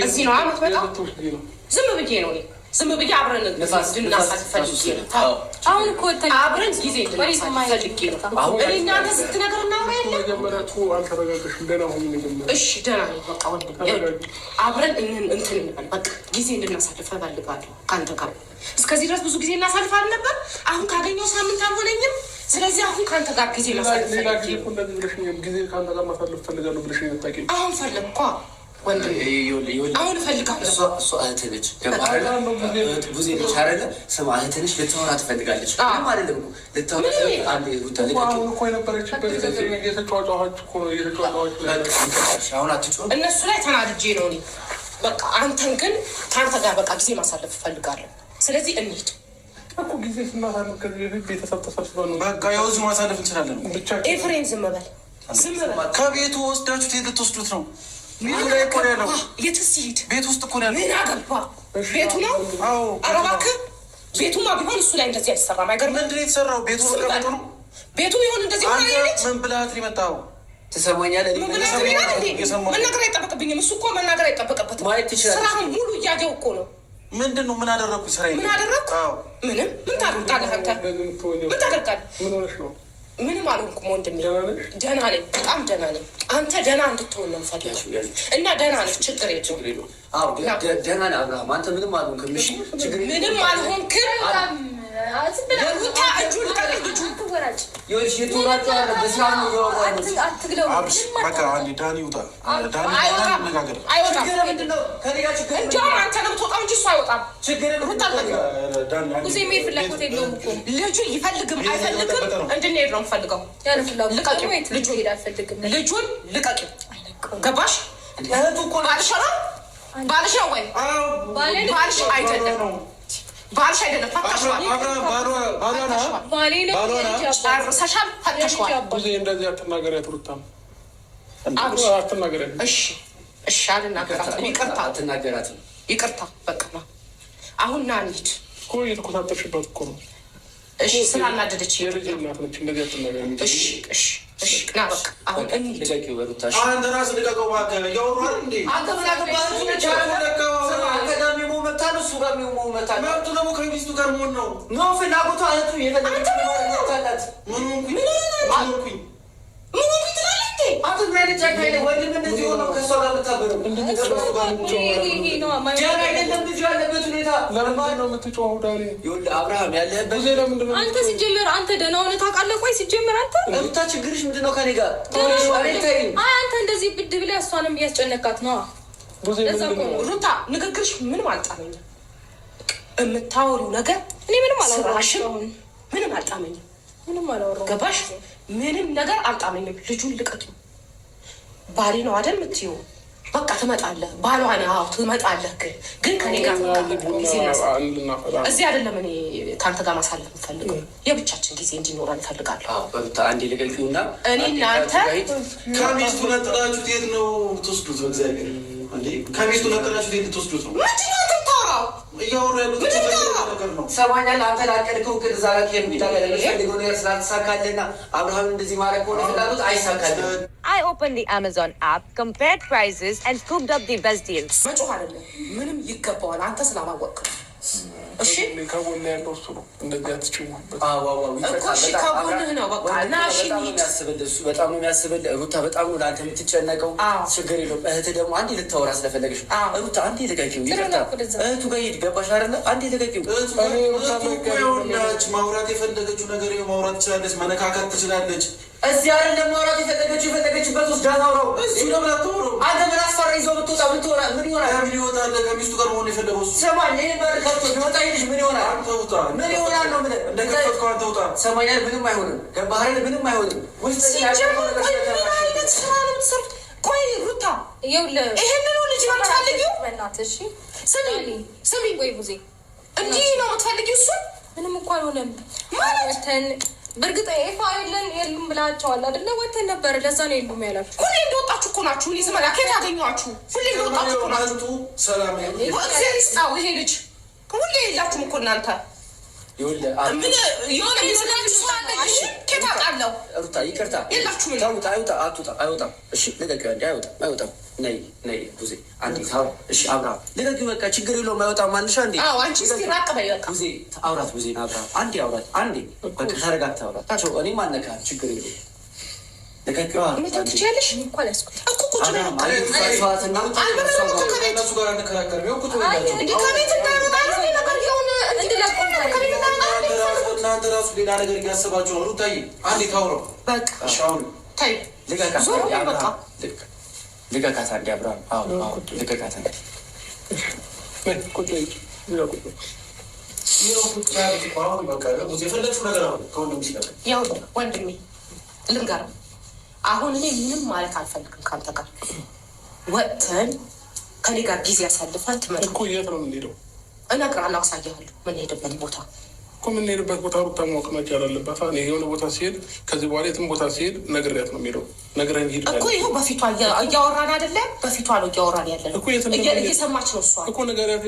እዚህ ነው የምትመጣው? ዝም ብዬ ነው ዝም ብዬ አብረን እንድናሳልፈልጌ ነው። አሁን እኮ አብረን ጊዜ እንድናሳልፈልጌ ነው። እኔና አንተ ስንት ነገር እናወራ የለ? እሺ ደህና ነኝ። በቃ ወንድም አብረን እንትን እንበል። በቃ ጊዜ እንድናሳልፍ እፈልጋለሁ ከአንተ ጋር። እስከዚህ ድረስ ብዙ ጊዜ እናሳልፋል ነበር። አሁን ካገኘው ሳምንት አልሆነኝም። ስለዚህ አሁን ከአንተ ጋር ጊዜ ማሳልፍ አሁን ፈለግኳ አሁን እፈልጋለሁ። እሷ እህትህ ነች። ቡዜ ነች አይደለ? ስማ እህትህ ነች። ልታወራ ትፈልጋለች። አይደለም አሁን አትጮህም። እነሱ ላይ ተናድጄ ነው እኔ። በቃ አንተን ግን ከአንተ ጋር በቃ ጊዜ ማሳለፍ እፈልጋለሁ። ስለዚህ እንሂድ እኮ ጊዜ ስናሳልፍ ከዚህ በፊት ቤተሰብ ተሰብስበን በቃ ያው እዚሁ ማሳለፍ እንችላለን። ኤፍሬም ዝም በል ዝም በል። ከቤቱ ወስዳችሁት የት ልትወስዱት ነው? የትስ ሂድ? ቤት ውስጥ እኮ ነው ያለው። ምን አገባ? ቤቱ ነው። ኧረ እባክህ ቤቱማ ቢሆን እሱ ላይ እንደዚህ አይሰራም። አይገርም? ምንድን ነው የተሰራው? ቤቱ ነው። ቤቱ ቢሆን እንደዚህ ሆነ። ምን ብለሀት ነው የመጣኸው? ትሰማኛለህ? መናገር አይጠበቅብኝም። እሱ እኮ መናገር አይጠበቅበትም። ስራህን ሙሉ እያየሁ እኮ ነው። ምንድን ነው? ምን አደረግኩኝ? ስራ ምን አደረግኩ? ምንም። ምን ታደርጋለህ አንተ? ምን ታደርጋለህ? ምንም አልሆንኩም ወንድሜ። ደህና ነኝ፣ በጣም ደህና ነኝ። አንተ ደህና እንድትሆን ነው የምፈልገው እና ደህና ነህ። ችግር የለውም። ደህና ነህ አብርሃም። አንተ ምንም አልሆንክም። ምንም አልሆንክም። ሩታ እጁን ልቀቅ። ልጁ ይፈልግም አይፈልግም እንድንሄድ ነው የምፈልገው። ልጁን ልቀቂ። ገባሽ? ባልሽ ነው ወይ? ባልሽ አይደለም ባልሽ አይደለም። ፈተሽዋል። ጨርሰሻል። ፈተሽዋል። እንደዚህ አትናገሪያት ሩታም አትናገሪያት። እሺ እሺ አልናገራትም። ይቅርታ በቃ አሁን ና እንሂድ እኮ እየተኮሳተርሽበት እኮ ነው። እሺ ስላናደደች የልጅ እናት ነች። እንደዚህ አትናገሪ። እሺ እሺ እሺ ና በቃ አሁን እንሂድ። አንተ ራስህ ልቀቀው እባክህ። እያወራህ እንዴ? አንተ ምን አገባህ? እሱ ጋር መብቱ ደግሞ ከሚስቱ ጋር መሆን ነው። ፍላጎቷ እህቱ የፈለገች ታላት። ምን ሆንኩኝ? አንተ ምን አይነት ጨካኝ ነህ? ወንድም እንደዚህ ሆኖ ከእሷ ጋር የምታበረው አይደለም። ልጁ ያለበት ሁኔታ ለምንድን ነው የምትጮኸው? ዳኒ አብርሃም ያለህበት አንተ ሲጀመር አንተ ደህና ሆነህ ታውቃለህ? ቆይ ሲጀመር አንተ ሩታ ችግርሽ ምንድን ነው? ከኔ ጋር አንተ እንደዚህ ብድ ብለህ እሷንም እያስጨነቃት ነው። ሩታ ንግግርሽ ምንም አልጣመኝም። የምታወሪው ነገር እኔ ምንም አላወራሽም። ምንም አልጣመኝም። ምንም አላወራሁም። ገባሽ? ምንም ነገር አልጣመኝም። ልጁን ልቀቂው። ባሌ ነው አይደል የምትይው? በቃ ትመጣለህ። ባሏ ነው። አዎ ትመጣለህ። ግን ከኔ ጋር እዚህ አይደለም። እኔ ከአንተ ጋር ማሳለፍ እንፈልገው የብቻችን ጊዜ እንዲኖረን እንፈልጋለሁ። አንዴ ልቀቂውና እኔ እናንተ ከሚስቱ ነጥላችሁ የት ነው የምትወስዱት? በእግዚአብሔር እንዴ ከሚስቱ ነጥላችሁ የት ልትወስዱት ነው? ምንድን ነው የምታወራው? እያወሩ ያሉት ነገር ነው። ሰማኛል። አንተ ላቀድከው እቅድ እዛ ጋር የሚፈልገው ነገር ስላልተሳካልና አብርሃም እንደዚህ ማድረግ ሆነ ፍላጎት አይሳካልም። I opened the Amazon app, compared prices, and scooped up the best deals. መጮህ አይደለም ምንም ይገባዋል። አንተ ስላላወቅህ እሺ ከጎን ያለው እሱ ነው። እንደዚህ አትችሙበት እኮ እሺ ከጎንህ ነው። በቃ ና እሺ የሚያስብልህ እሱ በጣም ነው የሚያስብልህ። ሩታ በጣም ነው ለአንተ የምትጨነቀው። ችግር የለውም። እህትህ ደግሞ አንዴ ልታወራ ስለፈለገች ሩታ አንዴ ልቀቂው። እህቱ ጋር ሂድ። ገባሽ አይደለ? አንዴ ልቀቂው። ማውራት የፈለገችው ነገር ማውራት ትችላለች፣ መነካከት ትችላለች። እዚህ አይደለም ማውራት የፈለገችበት ውስጥ ዳታውራው እሱ ለምን አታወራው? አንተ ምን አስፈራ ይዘው ብትወጣ ምን ይሆናል? ምን ይወጣል? ከሚስቱ ጋር መሆን የፈለገው እሱ ሰማኝ። ይሄን በር ከፍቶ ቢወጣ ይልሽ ምን ይሆናል? አንተ ውጣ። ምን ይሆናል ነው ምን እንደከፈትከው አንተ ውጣ። ሰማኝ። ምንም አይሆንም። ገባህ አይደል? ምንም አይሆንም። ውስጥ ሲጀምር ቆይ ምን አይነት ስራ ነው የምትሰሩት? ቆይ ሩታ ይሄንን ልጅ ነው የምትፈልጊው? በእናትሽ ስሚ ወይ ቡዜ እንዲህ ነው የምትፈልጊው? እሱ ምንም እኮ አልሆነም ማለት በእርግጥ ኤፋ የሉም ብላቸዋል አይደለ? ወተን ነበር። ለዛ ነው የሉም ያላችሁ። ሁሌ እንደወጣችሁ እኮ ናችሁ። እኔ ስመላ ከየት አገኘኋችሁ? ሁሌ እንደወጣችሁ እኮ ናችሁ። ሰላም ነው ይሄ ልጅ ሁሌ የላችሁም እኮ እናንተ። ምን የሆነ ሚስላችሁ ስላለች ከየት አውቃለሁ? ሩታ ይቅርታ የላችሁም። አይወጣም። እሺ ልቀቂው። አይወጣም ነይ ቡዜ አንዴ ታው እሺ አብርሃም ልቀቂ በቃ ችግር የለውም አይወጣም አንሻ እንዴ አንቺ እስኪ ራቅ በይ በቃ ቡዜ አውራት ቡዜ አብርሃም አንዴ በቃ ተረጋግተህ አውራት ታቸው እኔ ማነካ ችግር የለውም ልቀቂዋ ምን ትችያለሽ እንኳን ያስኩት እኮ ቁጭ በይ ሰዋትና እነሱ ጋር አንከራከርም ይኸው ቁጭ እንዴ ከቤት እንዳይወጣ ነገር የሆነ እንድላቆም ከቤት እናንተ ራሱ ሌላ ነገር እያሰባችሁ ነው ሩታዬ አንዴ ታውረው በቃ እሺ አሁን ታይ ልቀቃት ዞር በይ በቃ ልቀቃት አንዴ አብርሃም አዎ ልቀቃት አንዴ ቁጭ በይ የፈለግሽው ነገር አሁን ከወንድም ሲለቅ ያው ወንድሜ ልንገርህ አሁን እኔ ምንም ማለት አልፈልግም ከአንተ ጋር ወጥተን ከኔ ጋር ጊዜ ያሳልፈን ትመጣ እኮ የት ነው የምንሄደው? እነግርሃለሁ አሳያለሁ የምንሄድበት ቦታ እኮ የምንሄድበት ቦታ ሩታ ማወቅ መቻል አለባት። እኔ የሆነ ቦታ ሲሄድ ከዚህ በኋላ የትም ቦታ ሲሄድ ነግሬያት ነው የሚሄደው። ነግረን ሂድ እኮ ይኸው በፊቷ እያወራን አይደለ? በፊቷ ነው እያወራን ያለን እኮ እየሰማች ነው እሷ እኮ ነግሬያት